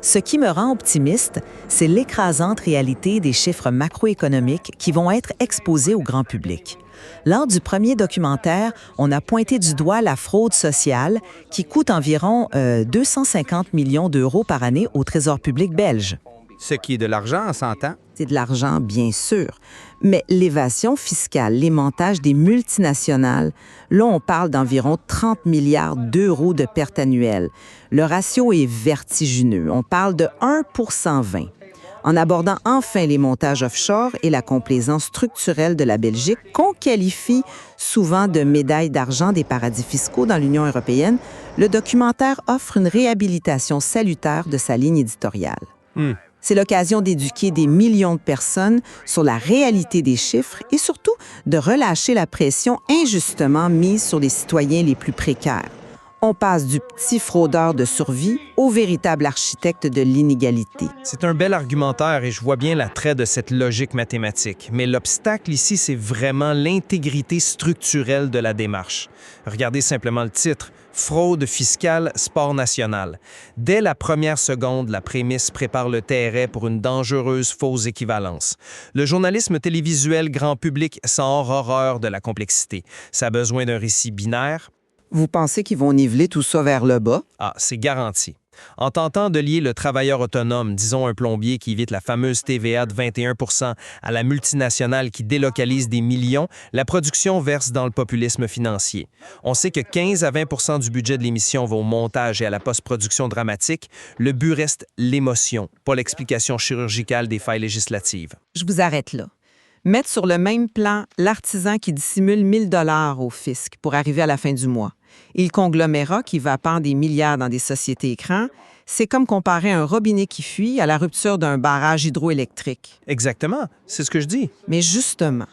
Ce qui me rend optimiste, c'est l'écrasante réalité des chiffres macroéconomiques qui vont être exposés au grand public. Lors du premier documentaire, on a pointé du doigt la fraude sociale qui coûte environ 250 millions d'euros par année au Trésor public belge. Ce qui est de l'argent, on s'entend? C'est de l'argent, bien sûr. Mais l'évasion fiscale, les montages des multinationales, là, on parle d'environ 30 milliards d'euros de pertes annuelles. Le ratio est vertigineux. On parle de 1 pour 120. En abordant enfin les montages offshore et la complaisance structurelle de la Belgique, qu'on qualifie souvent de médaille d'argent des paradis fiscaux dans l'Union européenne, le documentaire offre une réhabilitation salutaire de sa ligne éditoriale. C'est l'occasion d'éduquer des millions de personnes sur la réalité des chiffres et surtout de relâcher la pression injustement mise sur les citoyens les plus précaires. On passe du petit fraudeur de survie au véritable architecte de l'inégalité. C'est un bel argumentaire et je vois bien l'attrait de cette logique mathématique. Mais l'obstacle ici, c'est vraiment l'intégrité structurelle de la démarche. Regardez simplement le titre. Fraude fiscale, sport national. Dès la première seconde, la prémisse prépare le terrain pour une dangereuse fausse équivalence. Le journalisme télévisuel grand public sent horreur de la complexité. Ça a besoin d'un récit binaire. Vous pensez qu'ils vont niveler tout ça vers le bas? Ah, c'est garanti. En tentant de lier le travailleur autonome, disons un plombier qui évite la fameuse TVA de 21 % à la multinationale qui délocalise des millions, la production verse dans le populisme financier. On sait que 15 à 20 % du budget de l'émission va au montage et à la post-production dramatique. Le but reste l'émotion, pas l'explication chirurgicale des failles législatives. Je vous arrête là. Mettre sur le même plan l'artisan qui dissimule 1 000 $ au fisc pour arriver à la fin du mois et le conglomérat qui va pendre des milliards dans des sociétés écrans, c'est comme comparer un robinet qui fuit à la rupture d'un barrage hydroélectrique. Exactement, c'est ce que je dis. Mais justement,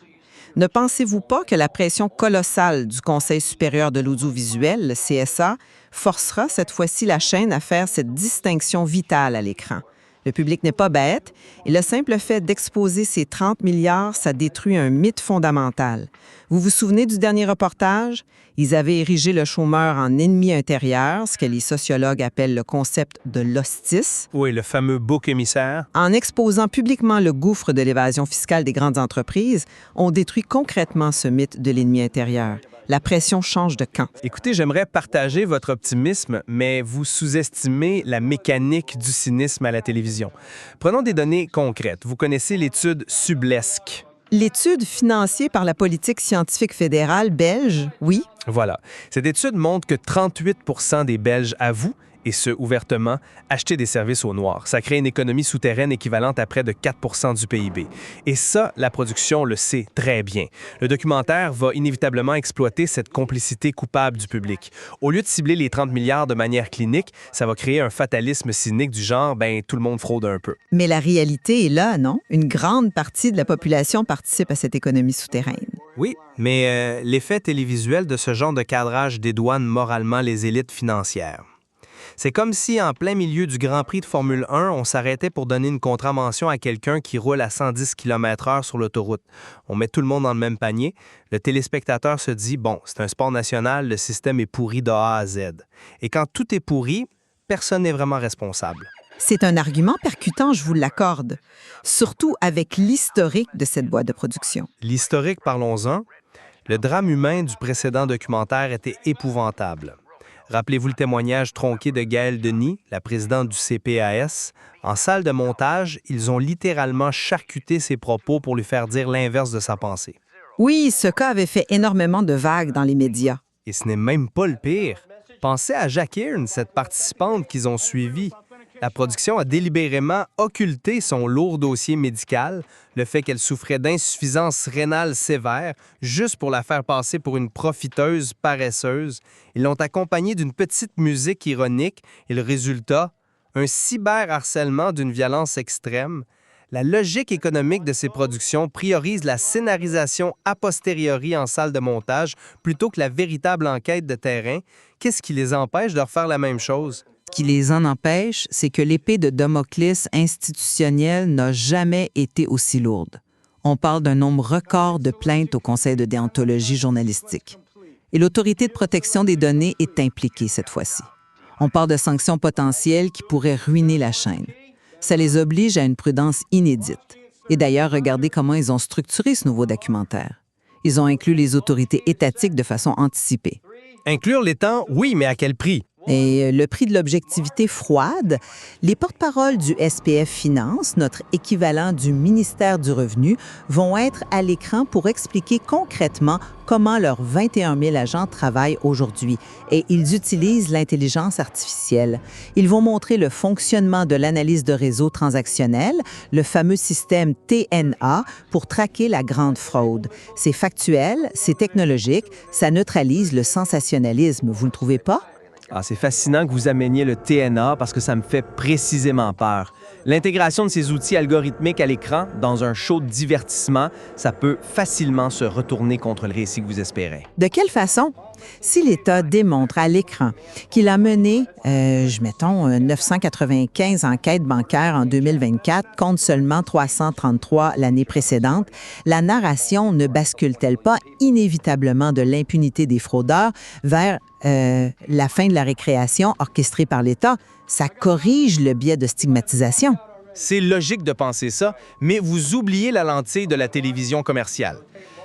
ne pensez-vous pas que la pression colossale du Conseil supérieur de l'audiovisuel, le CSA, forcera cette fois-ci la chaîne à faire cette distinction vitale à l'écran? Le public n'est pas bête et le simple fait d'exposer ces 30 milliards, ça détruit un mythe fondamental. Vous vous souvenez du dernier reportage? Ils avaient érigé le chômeur en ennemi intérieur, ce que les sociologues appellent le concept de l'hostis. Oui, le fameux bouc émissaire. En exposant publiquement le gouffre de l'évasion fiscale des grandes entreprises, on détruit concrètement ce mythe de l'ennemi intérieur. La pression change de camp. Écoutez, j'aimerais partager votre optimisme, mais vous sous-estimez la mécanique du cynisme à la télévision. Prenons des données concrètes. Vous connaissez l'étude Sublesque. L'étude financée par la politique scientifique fédérale belge, oui. Voilà. Cette étude montre que 38 % des Belges avouent et ce, ouvertement, acheter des services au noir. Ça crée une économie souterraine équivalente à près de 4 du PIB. Et ça, la production le sait très bien. Le documentaire va inévitablement exploiter cette complicité coupable du public. Au lieu de cibler les 30 milliards de manière clinique, ça va créer un fatalisme cynique du genre, tout le monde fraude un peu. Mais la réalité est là, non? Une grande partie de la population participe à cette économie souterraine. Oui, mais l'effet télévisuel de ce genre de cadrage dédouane moralement les élites financières. C'est comme si, en plein milieu du Grand Prix de Formule 1, on s'arrêtait pour donner une contravention à quelqu'un qui roule à 110 km/h sur l'autoroute. On met tout le monde dans le même panier. Le téléspectateur se dit « Bon, c'est un sport national, le système est pourri de A à Z. » Et quand tout est pourri, personne n'est vraiment responsable. C'est un argument percutant, je vous l'accorde, surtout avec l'historique de cette boîte de production. L'historique, parlons-en. Le drame humain du précédent documentaire était épouvantable. Rappelez-vous le témoignage tronqué de Gaëlle Denis, la présidente du CPAS. En salle de montage, ils ont littéralement charcuté ses propos pour lui faire dire l'inverse de sa pensée. Oui, ce cas avait fait énormément de vagues dans les médias. Et ce n'est même pas le pire. Pensez à Jackie Hearn, cette participante qu'ils ont suivie. La production a délibérément occulté son lourd dossier médical, le fait qu'elle souffrait d'insuffisance rénale sévère, juste pour la faire passer pour une profiteuse paresseuse. Ils l'ont accompagnée d'une petite musique ironique et le résultat, un cyberharcèlement d'une violence extrême. La logique économique de ces productions priorise la scénarisation a posteriori en salle de montage plutôt que la véritable enquête de terrain. Qu'est-ce qui les empêche de refaire la même chose? Ce qui les en empêche, c'est que l'épée de Damoclès institutionnelle n'a jamais été aussi lourde. On parle d'un nombre record de plaintes au Conseil de déontologie journalistique. Et l'Autorité de protection des données est impliquée cette fois-ci. On parle de sanctions potentielles qui pourraient ruiner la chaîne. Ça les oblige à une prudence inédite. Et d'ailleurs, regardez comment ils ont structuré ce nouveau documentaire. Ils ont inclus les autorités étatiques de façon anticipée. Inclure l'État, oui, mais à quel prix? Et le prix de l'objectivité froide, les porte-paroles du SPF Finance, notre équivalent du ministère du Revenu, vont être à l'écran pour expliquer concrètement comment leurs 21 000 agents travaillent aujourd'hui. Et ils utilisent l'intelligence artificielle. Ils vont montrer le fonctionnement de l'analyse de réseau transactionnel, le fameux système TNA, pour traquer la grande fraude. C'est factuel, c'est technologique, ça neutralise le sensationnalisme. Vous ne trouvez pas? Ah, c'est fascinant que vous ameniez le TNA parce que ça me fait précisément peur. L'intégration de ces outils algorithmiques à l'écran, dans un show de divertissement, ça peut facilement se retourner contre le récit que vous espérez. De quelle façon? Si l'État démontre à l'écran qu'il a mené, 995 enquêtes bancaires en 2024 contre seulement 333 l'année précédente, la narration ne bascule-t-elle pas inévitablement de l'impunité des fraudeurs vers la fin de la récréation orchestrée par l'État? Ça corrige le biais de stigmatisation. C'est logique de penser ça, mais vous oubliez la lentille de la télévision commerciale.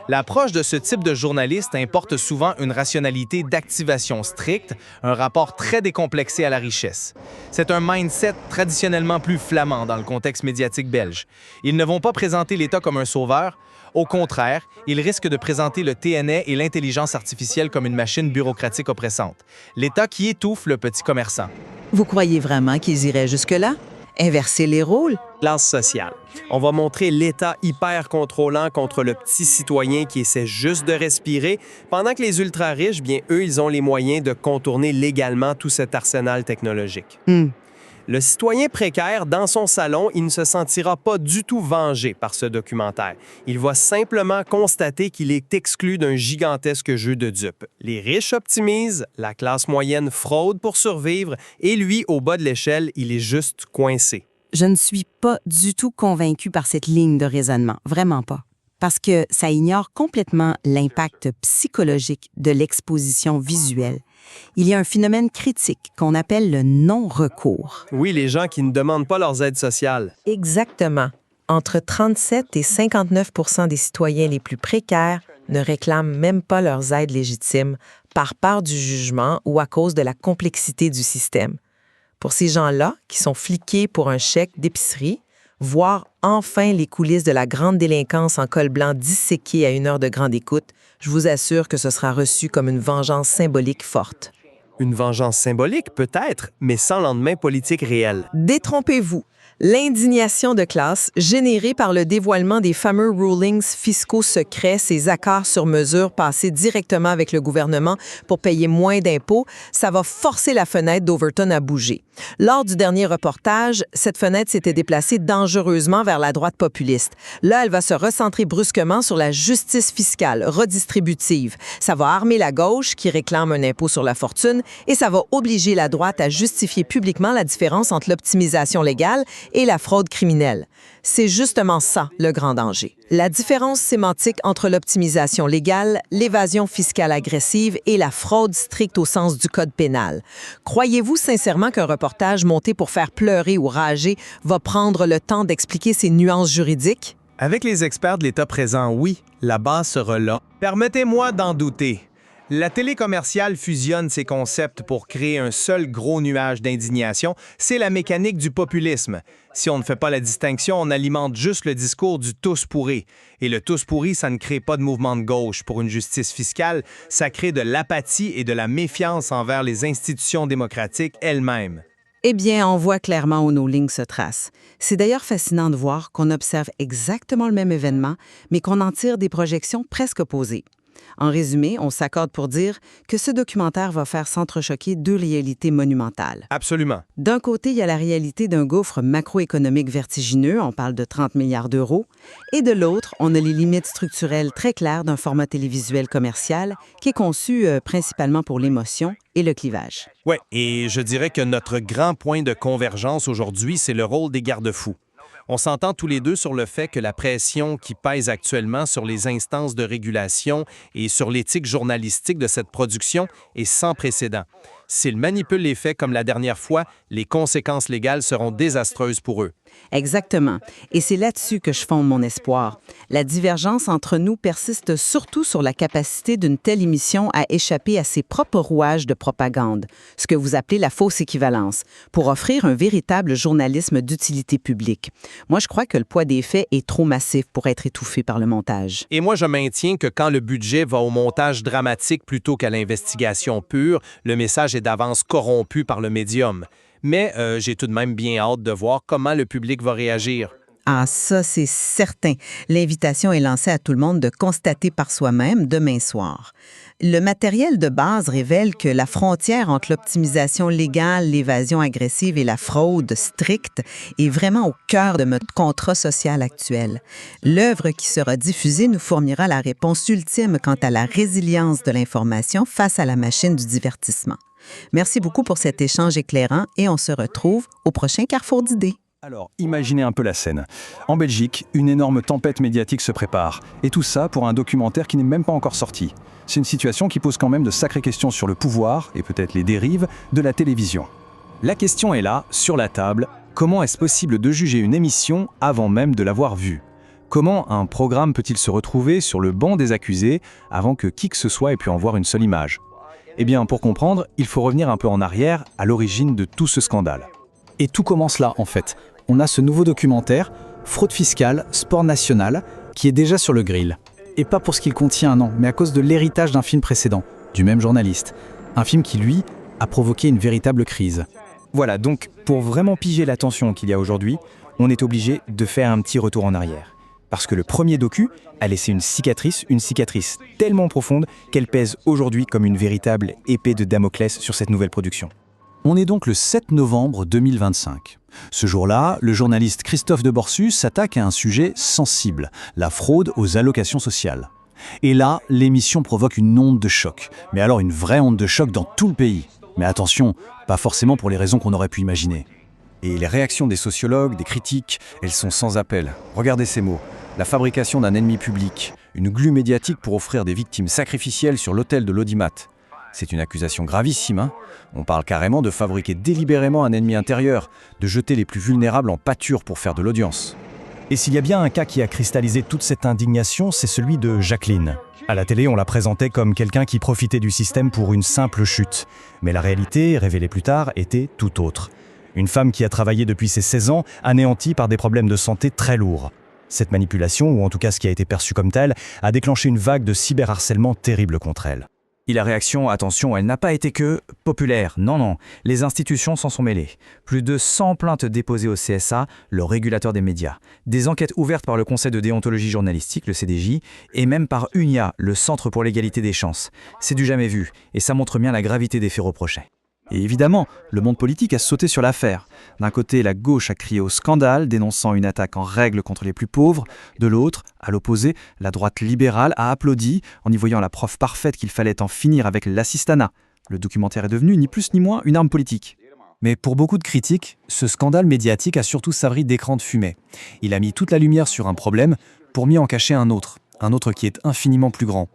L'approche de ce type de journaliste importe souvent une rationalité d'activation stricte, un rapport très décomplexé à la richesse. C'est un mindset traditionnellement plus flamand dans le contexte médiatique belge. Ils ne vont pas présenter l'État comme un sauveur. Au contraire, ils risquent de présenter le TNA et l'intelligence artificielle comme une machine bureaucratique oppressante. L'État qui étouffe le petit commerçant. Vous croyez vraiment qu'ils iraient jusque-là? Inverser les rôles? Classe sociale. On va montrer l'État hyper contrôlant contre le petit citoyen qui essaie juste de respirer, pendant que les ultra-riches, bien, eux, ils ont les moyens de contourner légalement tout cet arsenal technologique. Le citoyen précaire, dans son salon, il ne se sentira pas du tout vengé par ce documentaire. Il va simplement constater qu'il est exclu d'un gigantesque jeu de dupes. Les riches optimisent, la classe moyenne fraude pour survivre, et lui, au bas de l'échelle, il est juste coincé. Je ne suis pas du tout convaincue par cette ligne de raisonnement, vraiment pas. Parce que ça ignore complètement l'impact psychologique de l'exposition visuelle. Il y a un phénomène critique qu'on appelle le non-recours. Oui, les gens qui ne demandent pas leurs aides sociales. Exactement. Entre 37 et 59 % des citoyens les plus précaires ne réclament même pas leurs aides légitimes par peur du jugement ou à cause de la complexité du système. Pour ces gens-là, qui sont fliqués pour un chèque d'épicerie, voir enfin les coulisses de la grande délinquance en col blanc disséquées à 1 heure de grande écoute, je vous assure que ce sera reçu comme une vengeance symbolique forte. Une vengeance symbolique, peut-être, mais sans lendemain politique réel. Détrompez-vous. L'indignation de classe, générée par le dévoilement des fameux rulings fiscaux secrets, ces accords sur mesure passés directement avec le gouvernement pour payer moins d'impôts, ça va forcer la fenêtre d'Overton à bouger. Lors du dernier reportage, cette fenêtre s'était déplacée dangereusement vers la droite populiste. Là, elle va se recentrer brusquement sur la justice fiscale, redistributive. Ça va armer la gauche, qui réclame un impôt sur la fortune, et ça va obliger la droite à justifier publiquement la différence entre l'optimisation légale et la fraude criminelle. C'est justement ça, le grand danger. La différence sémantique entre l'optimisation légale, l'évasion fiscale agressive et la fraude stricte au sens du code pénal. Croyez-vous sincèrement qu'un reportage monté pour faire pleurer ou rager va prendre le temps d'expliquer ces nuances juridiques? Avec les experts de l'État présents, oui, la base sera là. Permettez-moi d'en douter. La télé commerciale fusionne ses concepts pour créer un seul gros nuage d'indignation. C'est la mécanique du populisme. Si on ne fait pas la distinction, on alimente juste le discours du tous pourri. Et le tous pourri, ça ne crée pas de mouvement de gauche pour une justice fiscale, ça crée de l'apathie et de la méfiance envers les institutions démocratiques elles-mêmes. Eh bien, on voit clairement où nos lignes se tracent. C'est d'ailleurs fascinant de voir qu'on observe exactement le même événement, mais qu'on en tire des projections presque opposées. En résumé, on s'accorde pour dire que ce documentaire va faire s'entrechoquer deux réalités monumentales. Absolument. D'un côté, il y a la réalité d'un gouffre macroéconomique vertigineux, on parle de 30 milliards d'euros, et de l'autre, on a les limites structurelles très claires d'un format télévisuel commercial qui est conçu principalement pour l'émotion et le clivage. Oui, et je dirais que notre grand point de convergence aujourd'hui, c'est le rôle des garde-fous. On s'entend tous les deux sur le fait que la pression qui pèse actuellement sur les instances de régulation et sur l'éthique journalistique de cette production est sans précédent. S'ils manipulent les faits comme la dernière fois, les conséquences légales seront désastreuses pour eux. Exactement. Et c'est là-dessus que je fonde mon espoir. La divergence entre nous persiste surtout sur la capacité d'une telle émission à échapper à ses propres rouages de propagande, ce que vous appelez la fausse équivalence, pour offrir un véritable journalisme d'utilité publique. Moi, je crois que le poids des faits est trop massif pour être étouffé par le montage. Et moi, je maintiens que quand le budget va au montage dramatique plutôt qu'à l'investigation pure, le message est d'avance corrompu par le médium. Mais j'ai tout de même bien hâte de voir comment le public va réagir. Ah, ça, c'est certain. L'invitation est lancée à tout le monde de constater par soi-même demain soir. Le matériel de base révèle que la frontière entre l'optimisation légale, l'évasion agressive et la fraude stricte est vraiment au cœur de notre contrat social actuel. L'œuvre qui sera diffusée nous fournira la réponse ultime quant à la résilience de l'information face à la machine du divertissement. Merci beaucoup pour cet échange éclairant et on se retrouve au prochain Carrefour d'idées. Alors, imaginez un peu la scène. En Belgique, une énorme tempête médiatique se prépare. Et tout ça pour un documentaire qui n'est même pas encore sorti. C'est une situation qui pose quand même de sacrées questions sur le pouvoir, et peut-être les dérives, de la télévision. La question est là, sur la table. Comment est-ce possible de juger une émission avant même de l'avoir vue ? Comment un programme peut-il se retrouver sur le banc des accusés avant que qui que ce soit ait pu en voir une seule image ? Eh bien, pour comprendre, il faut revenir un peu en arrière, à l'origine de tout ce scandale. Et tout commence là, en fait. On a ce nouveau documentaire, Fraude fiscale, sport national, qui est déjà sur le grill. Et pas pour ce qu'il contient, non, mais à cause de l'héritage d'un film précédent, du même journaliste. Un film qui, lui, a provoqué une véritable crise. Voilà, donc pour vraiment piger la tension qu'il y a aujourd'hui, on est obligé de faire un petit retour en arrière. Parce que le premier docu a laissé une cicatrice tellement profonde qu'elle pèse aujourd'hui comme une véritable épée de Damoclès sur cette nouvelle production. On est donc le 7 novembre 2025. Ce jour-là, le journaliste Christophe de Borsus s'attaque à un sujet sensible, la fraude aux allocations sociales. Et là, l'émission provoque une onde de choc. Mais alors une vraie onde de choc dans tout le pays. Mais attention, pas forcément pour les raisons qu'on aurait pu imaginer. Et les réactions des sociologues, des critiques, elles sont sans appel. Regardez ces mots. La fabrication d'un ennemi public, une glu médiatique pour offrir des victimes sacrificielles sur l'autel de l'audimat. C'est une accusation gravissime, hein ? On parle carrément de fabriquer délibérément un ennemi intérieur, de jeter les plus vulnérables en pâture pour faire de l'audience. Et s'il y a bien un cas qui a cristallisé toute cette indignation, c'est celui de Jacqueline. À la télé, on la présentait comme quelqu'un qui profitait du système pour une simple chute. Mais la réalité, révélée plus tard, était tout autre. Une femme qui a travaillé depuis ses 16 ans, anéantie par des problèmes de santé très lourds. Cette manipulation, ou en tout cas ce qui a été perçu comme tel, a déclenché une vague de cyberharcèlement terrible contre elle. Et la réaction, attention, elle n'a pas été que populaire. Non, non, les institutions s'en sont mêlées. Plus de 100 plaintes déposées au CSA, le régulateur des médias. Des enquêtes ouvertes par le Conseil de déontologie journalistique, le CDJ, et même par UNIA, le Centre pour l'égalité des chances. C'est du jamais vu, et ça montre bien la gravité des faits reprochés. Et évidemment, le monde politique a sauté sur l'affaire. D'un côté, la gauche a crié au scandale, dénonçant une attaque en règle contre les plus pauvres. De l'autre, à l'opposé, la droite libérale a applaudi en y voyant la preuve parfaite qu'il fallait en finir avec l'assistanat. Le documentaire est devenu ni plus ni moins une arme politique. Mais pour beaucoup de critiques, ce scandale médiatique a surtout servi d'écran de fumée. Il a mis toute la lumière sur un problème pour mieux en cacher un autre qui est infiniment plus grand.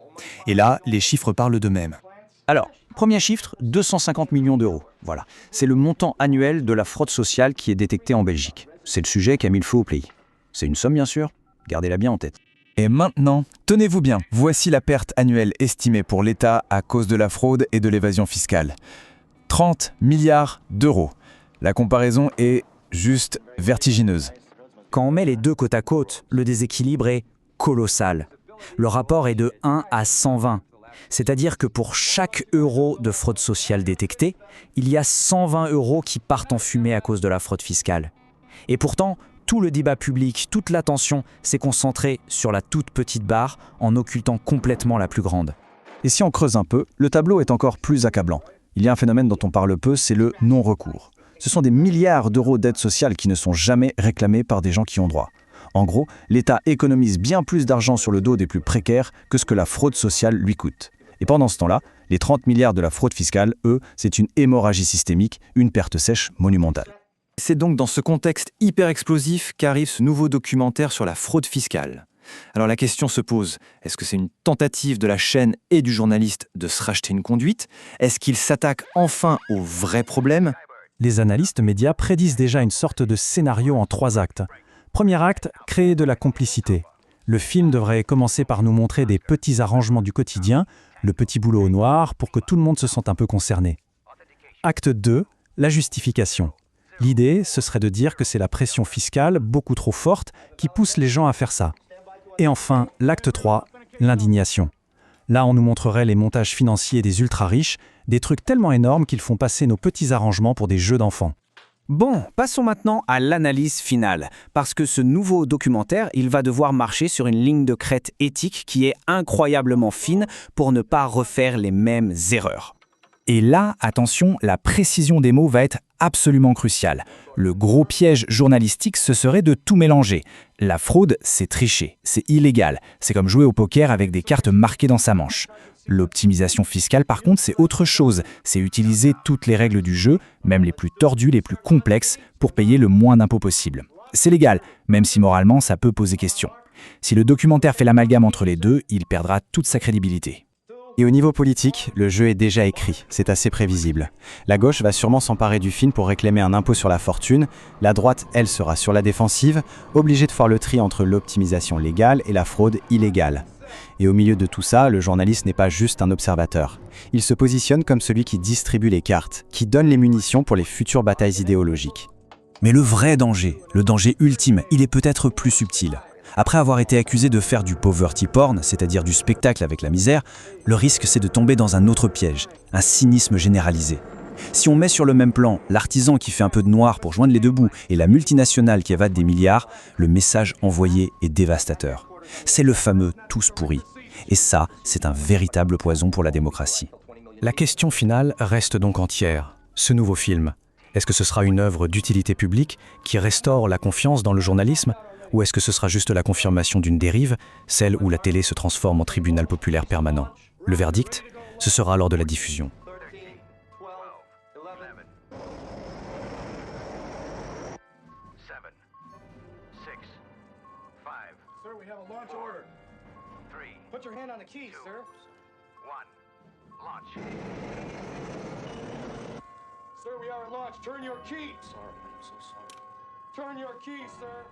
Et là, les chiffres parlent d'eux-mêmes. Alors, premier chiffre, 250 millions d'euros. Voilà, c'est le montant annuel de la fraude sociale qui est détectée en Belgique. C'est le sujet qu'a mis le feu au pays. C'est une somme, bien sûr, gardez-la bien en tête. Et maintenant, tenez-vous bien, voici la perte annuelle estimée pour l'État à cause de la fraude et de l'évasion fiscale. 30 milliards d'euros. La comparaison est juste vertigineuse. Quand on met les deux côte à côte, le déséquilibre est colossal. Le rapport est de 1 à 120. C'est-à-dire que pour chaque euro de fraude sociale détectée, il y a 120 euros qui partent en fumée à cause de la fraude fiscale. Et pourtant, tout le débat public, toute l'attention s'est concentrée sur la toute petite barre en occultant complètement la plus grande. Et si on creuse un peu, le tableau est encore plus accablant. Il y a un phénomène dont on parle peu, c'est le non-recours. Ce sont des milliards d'euros d'aides sociales qui ne sont jamais réclamées par des gens qui ont droit. En gros, l'État économise bien plus d'argent sur le dos des plus précaires que ce que la fraude sociale lui coûte. Et pendant ce temps-là, les 30 milliards de la fraude fiscale, eux, c'est une hémorragie systémique, une perte sèche monumentale. C'est donc dans ce contexte hyper explosif qu'arrive ce nouveau documentaire sur la fraude fiscale. Alors la question se pose, est-ce que c'est une tentative de la chaîne et du journaliste de se racheter une conduite? Est-ce qu'il s'attaque enfin au vrai problème? Les analystes médias prédisent déjà une sorte de scénario en 3 actes. Premier acte, créer de la complicité. Le film devrait commencer par nous montrer des petits arrangements du quotidien, le petit boulot au noir, pour que tout le monde se sente un peu concerné. Acte 2, la justification. L'idée, ce serait de dire que c'est la pression fiscale, beaucoup trop forte, qui pousse les gens à faire ça. Et enfin, l'acte 3, l'indignation. Là, on nous montrerait les montages financiers des ultra-riches, des trucs tellement énormes qu'ils font passer nos petits arrangements pour des jeux d'enfants. Bon, passons maintenant à l'analyse finale, parce que ce nouveau documentaire, il va devoir marcher sur une ligne de crête éthique qui est incroyablement fine pour ne pas refaire les mêmes erreurs. Et là, attention, la précision des mots va être absolument cruciale. Le gros piège journalistique, ce serait de tout mélanger. La fraude, c'est tricher, c'est illégal, c'est comme jouer au poker avec des cartes marquées dans sa manche. L'optimisation fiscale, par contre, c'est autre chose. C'est utiliser toutes les règles du jeu, même les plus tordues, les plus complexes, pour payer le moins d'impôts possible. C'est légal, même si moralement, ça peut poser question. Si le documentaire fait l'amalgame entre les deux, il perdra toute sa crédibilité. Et au niveau politique, le jeu est déjà écrit, c'est assez prévisible. La gauche va sûrement s'emparer du film pour réclamer un impôt sur la fortune, la droite, elle, sera sur la défensive, obligée de faire le tri entre l'optimisation légale et la fraude illégale. Et au milieu de tout ça, le journaliste n'est pas juste un observateur. Il se positionne comme celui qui distribue les cartes, qui donne les munitions pour les futures batailles idéologiques. Mais le vrai danger, le danger ultime, il est peut-être plus subtil. Après avoir été accusé de faire du poverty porn, c'est-à-dire du spectacle avec la misère, le risque c'est de tomber dans un autre piège, un cynisme généralisé. Si on met sur le même plan l'artisan qui fait un peu de noir pour joindre les deux bouts et la multinationale qui évade des milliards, le message envoyé est dévastateur. C'est le fameux « tous pourris ». Et ça, c'est un véritable poison pour la démocratie. La question finale reste donc entière. Ce nouveau film, est-ce que ce sera une œuvre d'utilité publique qui restaure la confiance dans le journalisme? Ou est-ce que ce sera juste la confirmation d'une dérive, celle où la télé se transforme en tribunal populaire permanent? Le verdict, ce sera lors de la diffusion. Put your hand on the keys, sir. 1. Launch. Sir, we are at launch. Turn your keys. Sorry, I'm so sorry. Turn your keys, sir.